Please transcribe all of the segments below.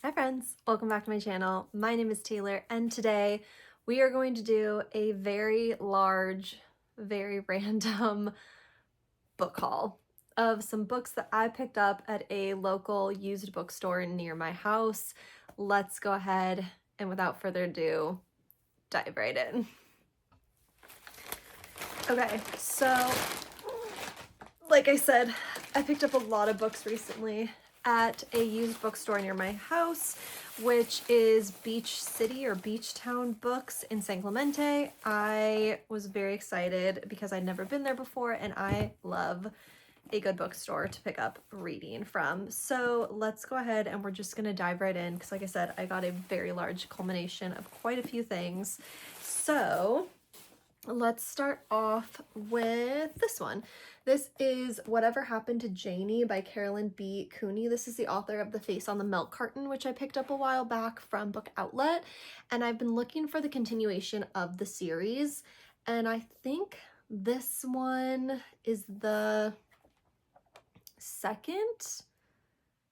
Hi friends, welcome back to my channel. My name is Taylor and today we are going to do a very large, very random book haul of some books that I picked up at a local used bookstore near my house. Let's go ahead and without further ado, dive right in. Okay, so like I said, I picked up a lot of books recently at a used bookstore near my house, which is Beach City or Beach Town Books in San Clemente. I was very excited because I'd never been there before and I love a good bookstore to pick up reading from. So let's go ahead and we're just gonna dive right in because like I said, I got a very large culmination of quite a few things. So let's start off with this one. This is Whatever Happened to Janie by Carolyn B. Cooney. This is the author of The Face on the Milk Carton, which I picked up a while back from Book Outlet. And I've been looking for the continuation of the series. And I think this one is the second.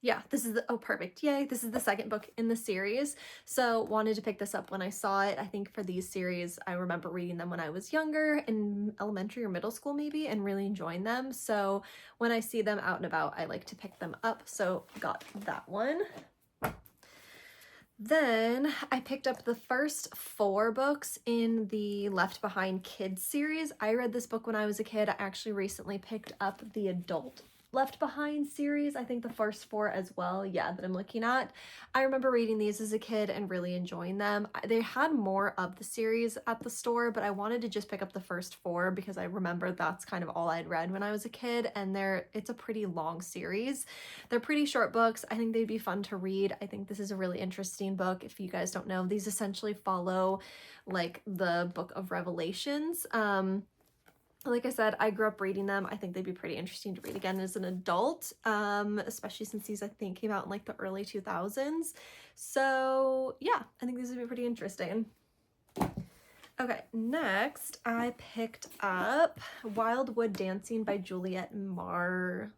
Yeah, this is the, oh perfect, yay, this is the second book in the series. So wanted to pick this up when I saw it. I think for these series, I remember reading them when I was younger, in elementary or middle school maybe, and really enjoying them. So when I see them out and about, I like to pick them up. So got that one. Then I picked up the first 4 books in the Left Behind Kids series. I read this book when I was a kid. I actually recently picked up the adult Left Behind series. I think the first 4 as well, yeah, that I'm looking at. I remember reading these as a kid and really enjoying them. They had more of the series at the store, but I wanted to just pick up the first 4 because I remember that's kind of all I'd read when I was a kid, and it's a pretty long series. They're pretty short books. I think they'd be fun to read. I think this is a really interesting book. If you guys don't know, these essentially follow like the Book of Revelations. Like I said, I grew up reading them. I think they'd be pretty interesting to read again as an adult, especially since these I think came out in like the early 2000s. So yeah, I think these would be pretty interesting. Okay, next I picked up Wildwood Dancing by Juliet Marlimer.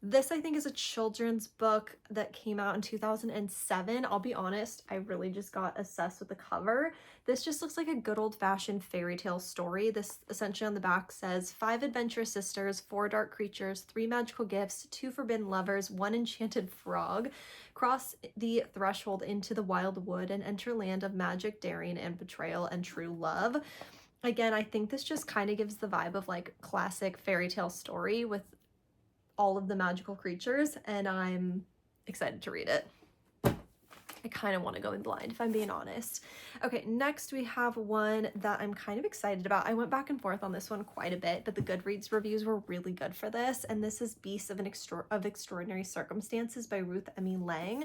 This I think is a children's book that came out in 2007. I'll be honest, I really just got obsessed with the cover. This just looks like a good old-fashioned fairy tale story. This essentially on the back says 5 adventurous sisters, 4 dark creatures, 3 magical gifts, 2 forbidden lovers, 1 enchanted frog cross the threshold into the wild wood and enter land of magic, daring, and betrayal and true love. Again, I think this just kind of gives the vibe of like classic fairy tale story with all of the magical creatures, and I'm excited to read it. I kind of want to go in blind, if I'm being honest. Okay, next we have one that I'm kind of excited about. I went back and forth on this one quite a bit, but the Goodreads reviews were really good for this, and this is Beasts of Extraordinary Circumstances by Ruth Emmy Lang.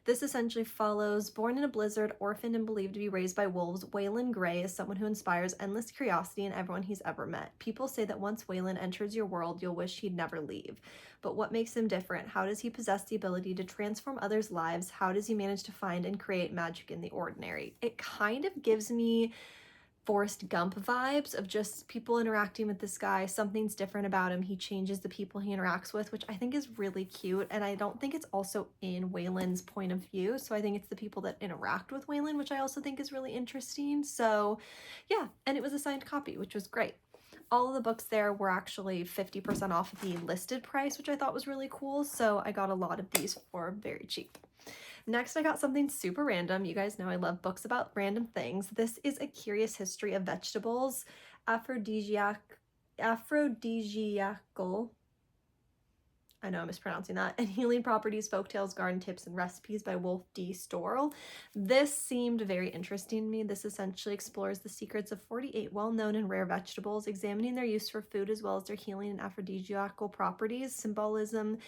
This essentially follows born in a blizzard, orphaned and believed to be raised by wolves, Waylon Gray is someone who inspires endless curiosity in everyone he's ever met. People say that once Waylon enters your world, you'll wish he'd never leave. But what makes him different? How does he possess the ability to transform others' lives? How does he manage to find and create magic in the ordinary? It kind of gives me Forrest Gump vibes of just people interacting with this guy. Something's different about him. He changes the people he interacts with, which I think is really cute. And I don't think it's also in Waylon's point of view. So I think it's the people that interact with Waylon, which I also think is really interesting. So yeah, and it was a signed copy, which was great. All of the books there were actually 50% off the listed price, which I thought was really cool. So I got a lot of these for very cheap. Next, I got something super random. You guys know I love books about random things. This is A Curious History of Vegetables, Aphrodisiacal, I know I'm mispronouncing that, and Healing Properties, Folktales, Garden Tips, and Recipes by Wolf D. Storl. This seemed very interesting to me. This essentially explores the secrets of 48 well-known and rare vegetables, examining their use for food as well as their healing and aphrodisiacal properties, symbolism,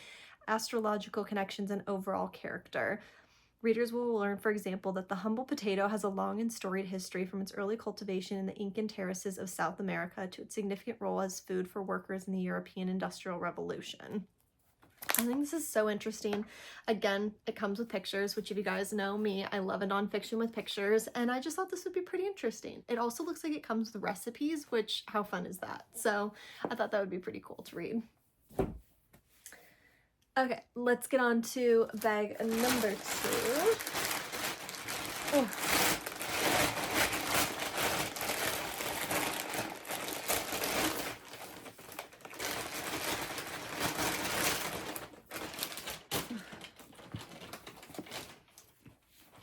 astrological connections, and overall character. Readers will learn, for example, that the humble potato has a long and storied history from its early cultivation in the Incan terraces of South America to its significant role as food for workers in the European Industrial Revolution. I think this is so interesting. Again, it comes with pictures, which if you guys know me, I love a nonfiction with pictures, and I just thought this would be pretty interesting. It also looks like it comes with recipes, which how fun is that? So I thought that would be pretty cool to read. Okay, let's get on to bag number 2. Oh.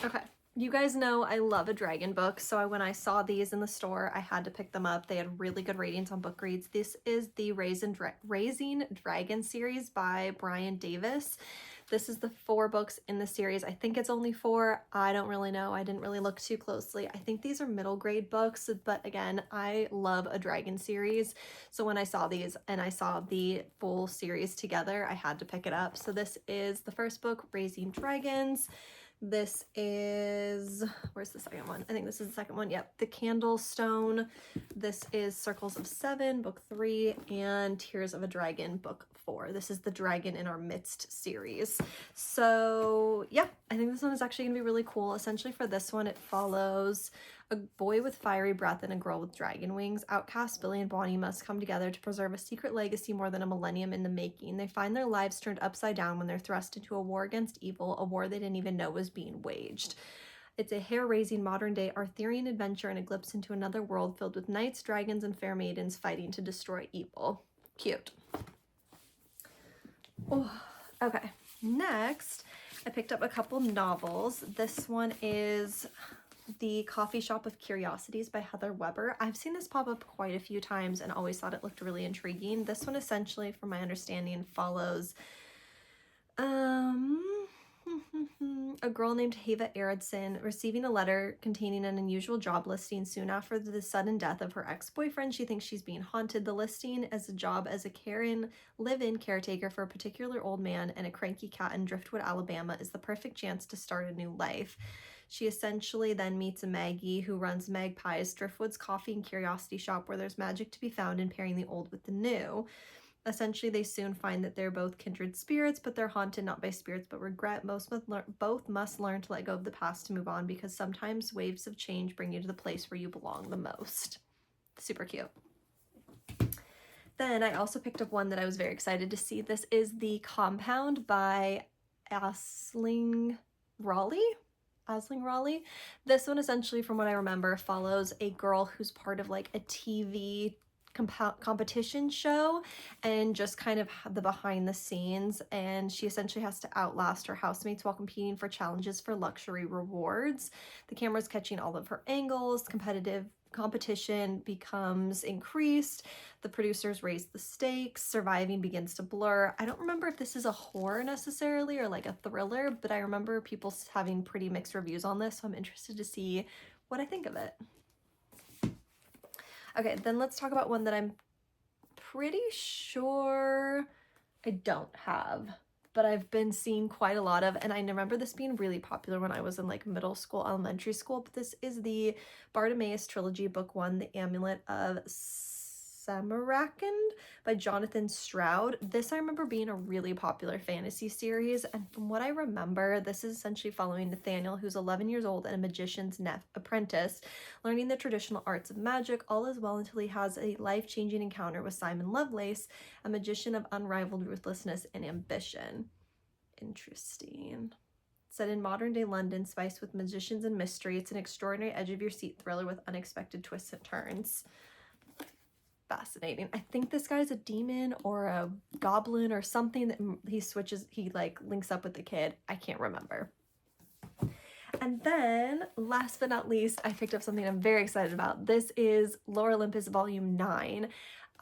Okay, you guys know I love a dragon book, so when I saw these in the store, I had to pick them up. They had really good ratings on Bookreads. This is the Raising Dragon series by Brian Davis. This is the 4 books in the series. I think it's only 4. I don't really know. I didn't really look too closely. I think these are middle grade books, but again, I love a dragon series. So when I saw these and I saw the full series together, I had to pick it up. So this is the first book, Raising Dragons. This is, where's the second one? I think this is the second one. Yep, The Candlestone. This is Circles of Seven, book 3, and Tears of a Dragon, book 4. This is the Dragon in Our Midst series. So yeah, I think this one is actually gonna be really cool. Essentially for this one, it follows a boy with fiery breath and a girl with dragon wings. Outcasts Billy and Bonnie must come together to preserve a secret legacy more than a millennium in the making. They find their lives turned upside down when they're thrust into a war against evil, a war they didn't even know was being waged. It's a hair-raising modern-day Arthurian adventure and a glimpse into another world filled with knights, dragons, and fair maidens fighting to destroy evil. Cute. Oh, okay. Next, I picked up a couple novels. This one is The Coffee Shop of Curiosities by Heather Weber. I've seen this pop up quite a few times and always thought it looked really intriguing. This one essentially, from my understanding, follows a girl named Hava Aridson receiving a letter containing an unusual job listing soon after the sudden death of her ex-boyfriend. She thinks she's being haunted. The listing as a job as a live-in caretaker for a particular old man and a cranky cat in Driftwood, Alabama is the perfect chance to start a new life. She essentially then meets a Maggie who runs Magpie's, Driftwood's coffee and curiosity shop, where there's magic to be found in pairing the old with the new. Essentially, they soon find that they're both kindred spirits, but they're haunted not by spirits but regret. Both must learn to let go of the past to move on, because sometimes waves of change bring you to the place where you belong the most. Super cute. Then I also picked up one that I was very excited to see. This is The Compound by Aisling Raleigh. This one, essentially, from what I remember, follows a girl who's part of like a TV competition show and just kind of the behind the scenes, and she essentially has to outlast her housemates while competing for challenges for luxury rewards. The camera's catching all of her angles. Competition becomes increased. The producers raise the stakes. Surviving begins to blur. I don't remember if this is a horror necessarily or like a thriller, but I remember people having pretty mixed reviews on this, so I'm interested to see what I think of it. Okay, then let's talk about one that I'm pretty sure I don't have, but I've been seeing quite a lot of, and I remember this being really popular when I was in like middle school, elementary school, but this is the Bartimaeus Trilogy, Book 1, The Amulet of Samarkand by Jonathan Stroud. This I remember being a really popular fantasy series, and from what I remember, this is essentially following Nathaniel, who's 11 years old and a magician's apprentice, learning the traditional arts of magic. All is well until he has a life-changing encounter with Simon Lovelace, a magician of unrivaled ruthlessness and ambition. Interesting. Set in modern-day London, spiced with magicians and mystery, it's an extraordinary edge-of-your-seat thriller with unexpected twists and turns. Fascinating. I think this guy's a demon or a goblin or something that he like links up with the kid. I can't remember. And then, last but not least, I picked up something I'm very excited about. This is Lore Olympus Volume 9.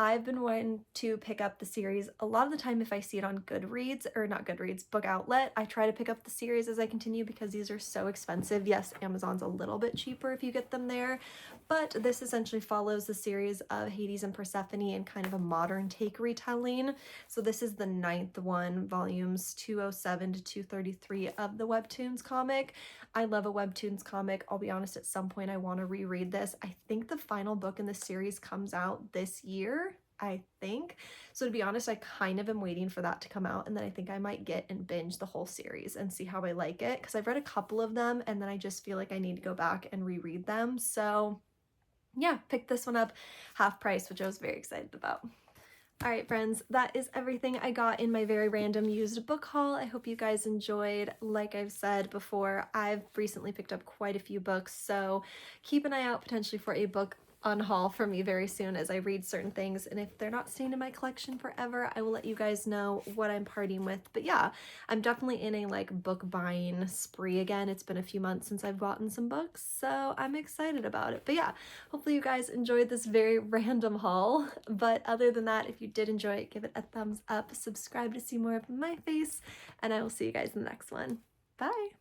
I've been wanting to pick up the series. A lot of the time, if I see it on Goodreads, or not Goodreads, Book Outlet, I try to pick up the series as I continue because these are so expensive. Yes, Amazon's a little bit cheaper if you get them there, but this essentially follows the series of Hades and Persephone in kind of a modern take retelling. So this is the 9th one, volumes 207 to 233 of the Webtoons comic. I love a Webtoons comic. I'll be honest, at some point I want to reread this. I think the final book in the series comes out this year, I think. So to be honest, I kind of am waiting for that to come out, and then I think I might get and binge the whole series and see how I like it, because I've read a couple of them and then I just feel like I need to go back and reread them. So yeah, picked this one up half price, which I was very excited about. All right, friends, that is everything I got in my very random used book haul. I hope you guys enjoyed. Like I've said before, I've recently picked up quite a few books, so keep an eye out potentially for a book unhaul for me very soon as I read certain things, and if they're not staying in my collection forever, I will let you guys know what I'm partying with. But yeah, I'm definitely in a like book buying spree again. It's been a few months since I've bought some books, so I'm excited about it. But yeah, hopefully you guys enjoyed this very random haul. But other than that, if you did enjoy it, give it a thumbs up, subscribe to see more of my face, and I will see you guys in the next one. Bye!